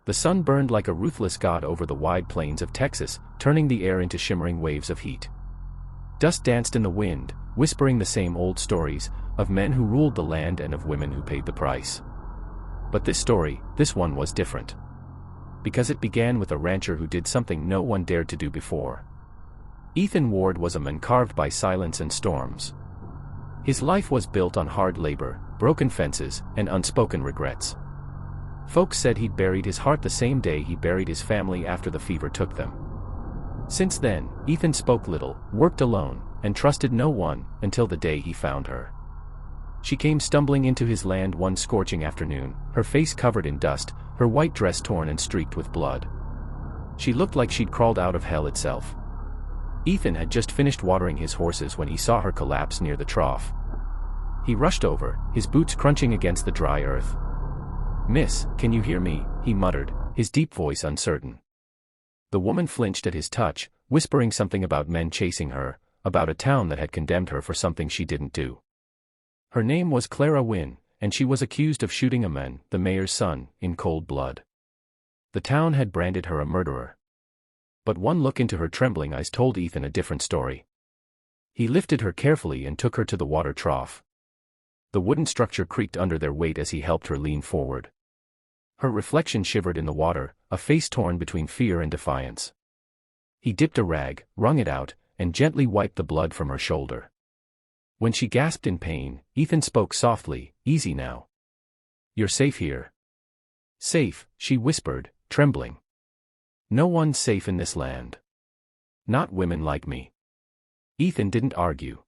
The sun burned like a ruthless god over the wide plains of Texas, turning the air into shimmering waves of heat. Dust danced in the wind, whispering the same old stories, of men who ruled the land and of women who paid the price. But this story, this one was different. Because it began with a rancher who did something no one dared to do before. Ethan Ward was a man carved by silence and storms. His life was built on hard labor, broken fences, and unspoken regrets. Folks said he'd buried his heart the same day he buried his family after the fever took them. Since then, Ethan spoke little, worked alone, and trusted no one, until the day he found her. She came stumbling into his land one scorching afternoon, her face covered in dust, her white dress torn and streaked with blood. She looked like she'd crawled out of hell itself. Ethan had just finished watering his horses when he saw her collapse near the trough. He rushed over, his boots crunching against the dry earth. "Miss, can you hear me?" he muttered, his deep voice uncertain. The woman flinched at his touch, whispering something about men chasing her, about a town that had condemned her for something she didn't do. Her name was Clara Wynne, and she was accused of shooting a man, the mayor's son, in cold blood. The town had branded her a murderer. But one look into her trembling eyes told Ethan a different story. He lifted her carefully and took her to the water trough. The wooden structure creaked under their weight as he helped her lean forward. Her reflection shivered in the water, a face torn between fear and defiance. He dipped a rag, wrung it out, and gently wiped the blood from her shoulder. When she gasped in pain, Ethan spoke softly, "Easy now. You're safe here." "Safe," she whispered, trembling. "No one's safe in this land. Not women like me." Ethan didn't argue.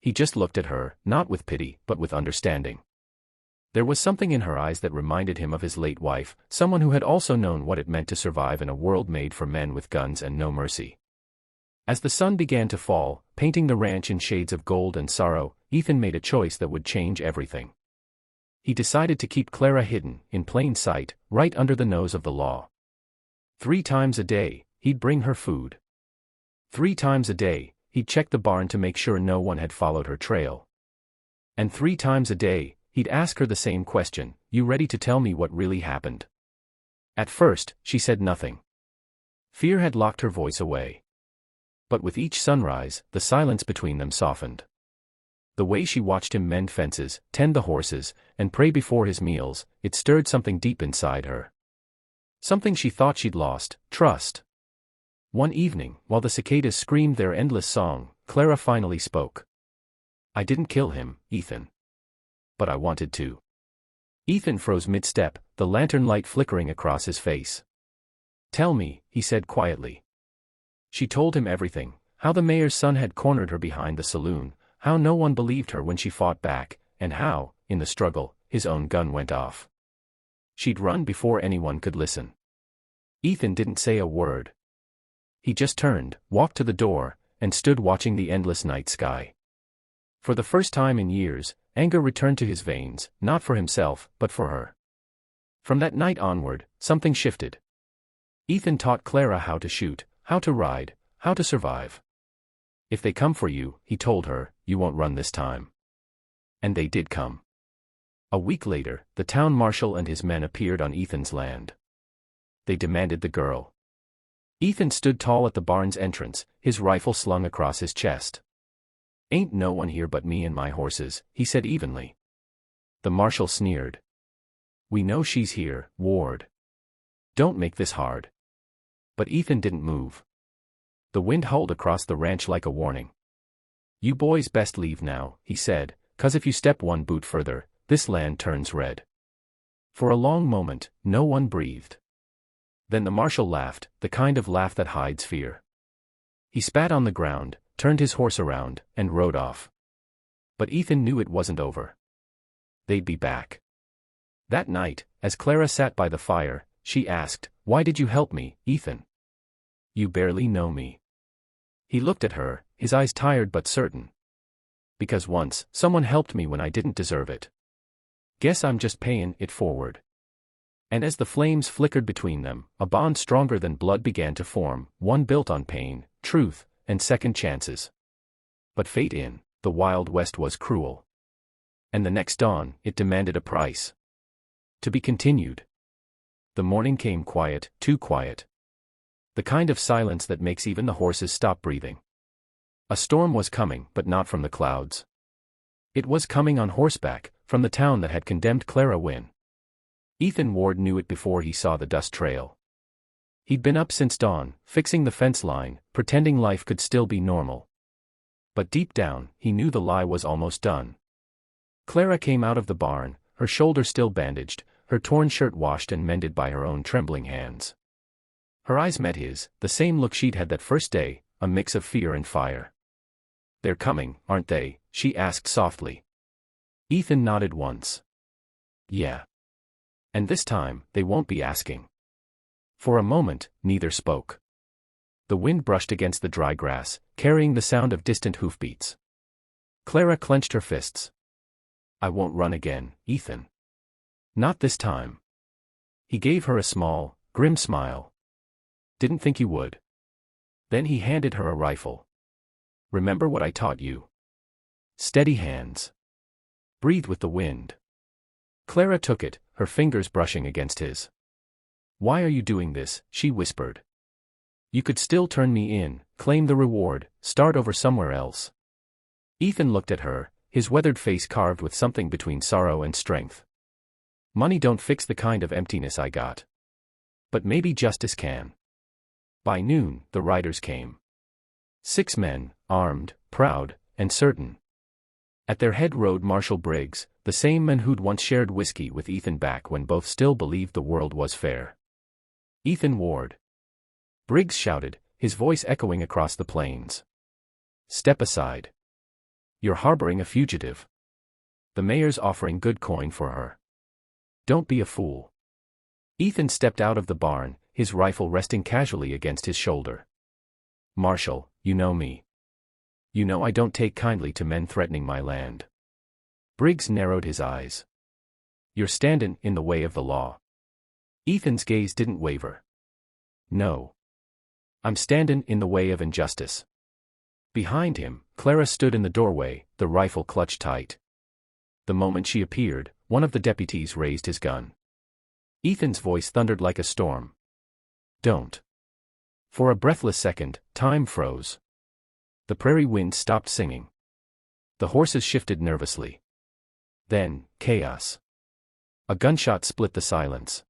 He just looked at her, not with pity, but with understanding. There was something in her eyes that reminded him of his late wife, someone who had also known what it meant to survive in a world made for men with guns and no mercy. As the sun began to fall, painting the ranch in shades of gold and sorrow, Ethan made a choice that would change everything. He decided to keep Clara hidden, in plain sight, right under the nose of the law. 3 times a day, he'd bring her food. 3 times a day, he'd check the barn to make sure no one had followed her trail. And 3 times a day, he'd ask her the same question, "You ready to tell me what really happened?" At first, she said nothing. Fear had locked her voice away. But with each sunrise, the silence between them softened. The way she watched him mend fences, tend the horses, and pray before his meals, it stirred something deep inside her. Something she thought she'd lost, trust. One evening, while the cicadas screamed their endless song, Clara finally spoke. "I didn't kill him, Ethan. But I wanted to." Ethan froze mid-step, the lantern light flickering across his face. "Tell me," he said quietly. She told him everything, how the mayor's son had cornered her behind the saloon, how no one believed her when she fought back, and how, in the struggle, his own gun went off. She'd run before anyone could listen. Ethan didn't say a word. He just turned, walked to the door, and stood watching the endless night sky. For the first time in years, anger returned to his veins, not for himself, but for her. From that night onward, something shifted. Ethan taught Clara how to shoot, how to ride, how to survive. "If they come for you," he told her, "you won't run this time." And they did come. A week later, the town marshal and his men appeared on Ethan's land. They demanded the girl. Ethan stood tall at the barn's entrance, his rifle slung across his chest. "Ain't no one here but me and my horses," he said evenly. The marshal sneered. "We know she's here, Ward. Don't make this hard." But Ethan didn't move. The wind howled across the ranch like a warning. "You boys best leave now," he said, "'cause if you step one boot further, this land turns red." For a long moment, no one breathed. Then the marshal laughed, the kind of laugh that hides fear. He spat on the ground, turned his horse around, and rode off. But Ethan knew it wasn't over. They'd be back. That night, as Clara sat by the fire, she asked, "Why did you help me, Ethan? You barely know me." He looked at her, his eyes tired but certain. "Because once, someone helped me when I didn't deserve it. Guess I'm just paying it forward." And as the flames flickered between them, a bond stronger than blood began to form, one built on pain, truth, and second chances. But fate in the Wild West was cruel. And the next dawn, it demanded a price. To be continued. The morning came quiet, too quiet. The kind of silence that makes even the horses stop breathing. A storm was coming, but not from the clouds. It was coming on horseback, from the town that had condemned Clara Wynne. Ethan Ward knew it before he saw the dust trail. He'd been up since dawn, fixing the fence line, pretending life could still be normal. But deep down, he knew the lie was almost done. Clara came out of the barn, her shoulder still bandaged, her torn shirt washed and mended by her own trembling hands. Her eyes met his, the same look she'd had that first day, a mix of fear and fire. "They're coming, aren't they?" she asked softly. Ethan nodded once. "Yeah. And this time, they won't be asking." For a moment, neither spoke. The wind brushed against the dry grass, carrying the sound of distant hoofbeats. Clara clenched her fists. "I won't run again, Ethan. Not this time." He gave her a small, grim smile. "Didn't think you would." Then he handed her a rifle. "Remember what I taught you. Steady hands. Breathe with the wind." Clara took it, her fingers brushing against his. "Why are you doing this?" she whispered. "You could still turn me in, claim the reward, start over somewhere else." Ethan looked at her, his weathered face carved with something between sorrow and strength. "Money don't fix the kind of emptiness I got. But maybe justice can." By noon, the riders came. 6 men, armed, proud, and certain. At their head rode Marshal Briggs, the same man who'd once shared whiskey with Ethan back when both still believed the world was fair. "Ethan Ward." Briggs shouted, his voice echoing across the plains. "Step aside. You're harboring a fugitive. The mayor's offering good coin for her. Don't be a fool." Ethan stepped out of the barn, his rifle resting casually against his shoulder. "Marshal, you know me. You know I don't take kindly to men threatening my land." Briggs narrowed his eyes. "You're standin' in the way of the law." Ethan's gaze didn't waver. "No. I'm standin' in the way of injustice." Behind him, Clara stood in the doorway, the rifle clutched tight. The moment she appeared, one of the deputies raised his gun. Ethan's voice thundered like a storm. "Don't." For a breathless second, time froze. The prairie wind stopped singing. The horses shifted nervously. Then, chaos. A gunshot split the silence.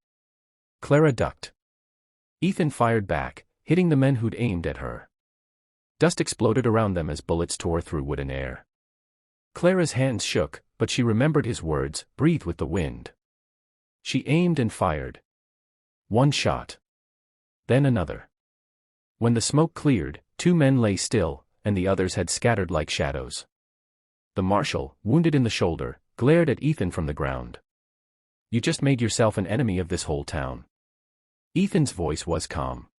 Clara ducked. Ethan fired back, hitting the men who'd aimed at her. Dust exploded around them as bullets tore through wood and air. Clara's hands shook, but she remembered his words, "Breathe with the wind." She aimed and fired. One shot. Then another. When the smoke cleared, 2 men lay still, and the others had scattered like shadows. The marshal, wounded in the shoulder, glared at Ethan from the ground. "You just made yourself an enemy of this whole town." Ethan's voice was calm.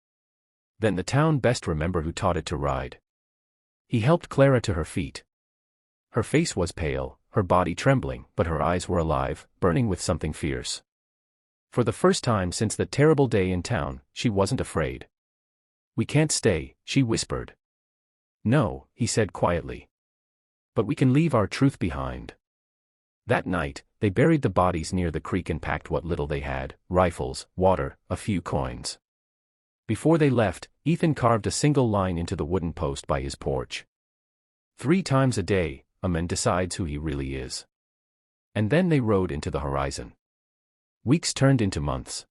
"Then the town best remember who taught it to ride." He helped Clara to her feet. Her face was pale, her body trembling, but her eyes were alive, burning with something fierce. For the first time since that terrible day in town, she wasn't afraid. "We can't stay," she whispered. "No," he said quietly. "But we can leave our truth behind." That night, they buried the bodies near the creek and packed what little they had, rifles, water, a few coins. Before they left, Ethan carved a single line into the wooden post by his porch. 3 times a day, a man decides who he really is. And then they rode into the horizon. Weeks turned into months.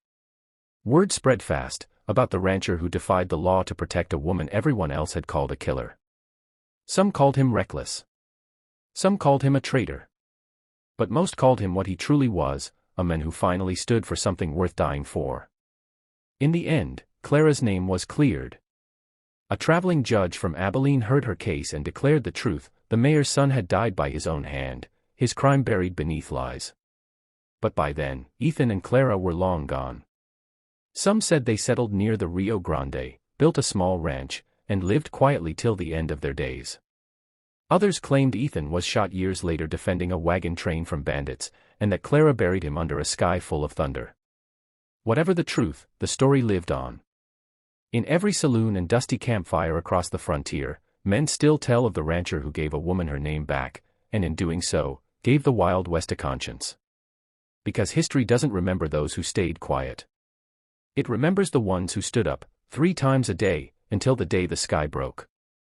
Word spread fast, about the rancher who defied the law to protect a woman everyone else had called a killer. Some called him reckless. Some called him a traitor. But most called him what he truly was, a man who finally stood for something worth dying for. In the end, Clara's name was cleared. A traveling judge from Abilene heard her case and declared the truth: the mayor's son had died by his own hand, his crime buried beneath lies. But by then, Ethan and Clara were long gone. Some said they settled near the Rio Grande, built a small ranch, and lived quietly till the end of their days. Others claimed Ethan was shot years later defending a wagon train from bandits, and that Clara buried him under a sky full of thunder. Whatever the truth, the story lived on. In every saloon and dusty campfire across the frontier, men still tell of the rancher who gave a woman her name back, and in doing so, gave the Wild West a conscience. Because history doesn't remember those who stayed quiet. It remembers the ones who stood up, 3 times a day, until the day the sky broke.